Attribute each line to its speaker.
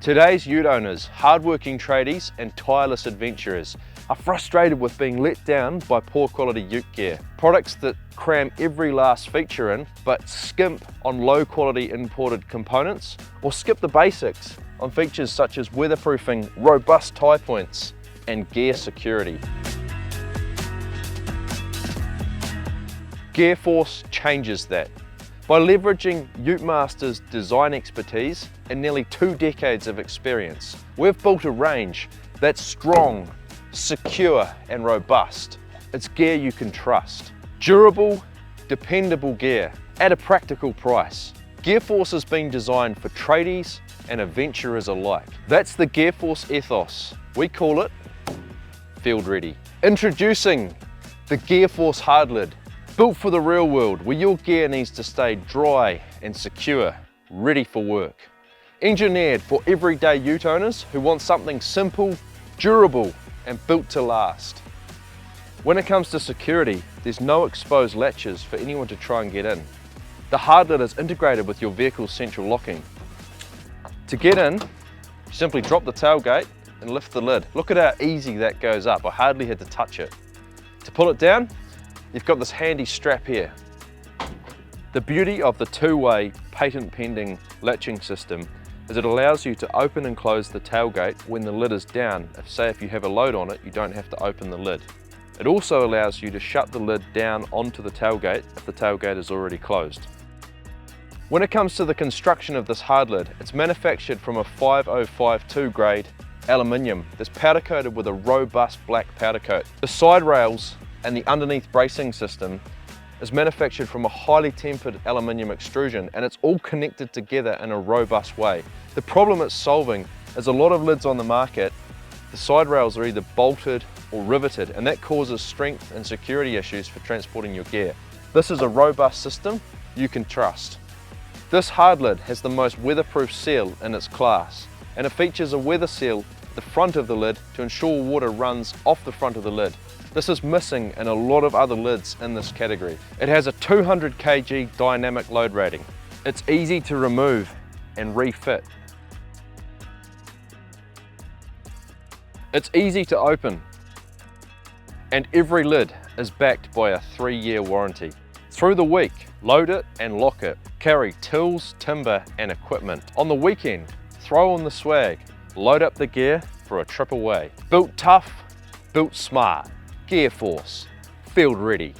Speaker 1: Today's ute owners, hard-working tradies and tireless adventurers are frustrated with being let down by poor quality ute gear. Products that cram every last feature in but skimp on low quality imported components, or skip the basics on features such as weatherproofing, robust tie points and gear security. GearForce changes that. By leveraging Utemaster's design expertise and nearly 2 decades of experience, we've built a range that's strong, secure and robust. It's gear you can trust. Durable, dependable gear at a practical price. GearForce has been designed for tradies and adventurers alike. That's the GearForce ethos. We call it field ready. Introducing the GearForce Hard Lid. Built for the real world, where your gear needs to stay dry and secure, ready for work. Engineered for everyday ute owners who want something simple, durable, and built to last. When it comes to security, there's no exposed latches for anyone to try and get in. The hard lid is integrated with your vehicle's central locking. To get in, you simply drop the tailgate and lift the lid. Look at how easy that goes up. I hardly had to touch it. To pull it down, you've got this handy strap here. The beauty of the two-way patent pending latching system is it allows you to open and close the tailgate when the lid is down. If you have a load on it, you don't have to open the lid. It also allows you to shut the lid down onto the tailgate if the tailgate is already closed. When it comes to the construction of this hard lid, it's manufactured from a 5052 grade aluminium that's powder coated with a robust black powder coat. The side rails and the underneath bracing system is manufactured from a highly tempered aluminium extrusion, and it's all connected together in a robust way. The problem it's solving is a lot of lids on the market, the side rails are either bolted or riveted, and that causes strength and security issues for transporting your gear. This is a robust system you can trust. This hard lid has the most weatherproof seal in its class, and it features a weather seal at the front of the lid to ensure water runs off the front of the lid. This is missing in a lot of other lids in this category. It has a 200 kg dynamic load rating. It's easy to remove and refit. It's easy to open. And every lid is backed by a 3-year warranty. Through the week, load it and lock it. Carry tools, timber and equipment. On the weekend, throw on the swag. Load up the gear for a trip away. Built tough, built smart. GearForce, field ready.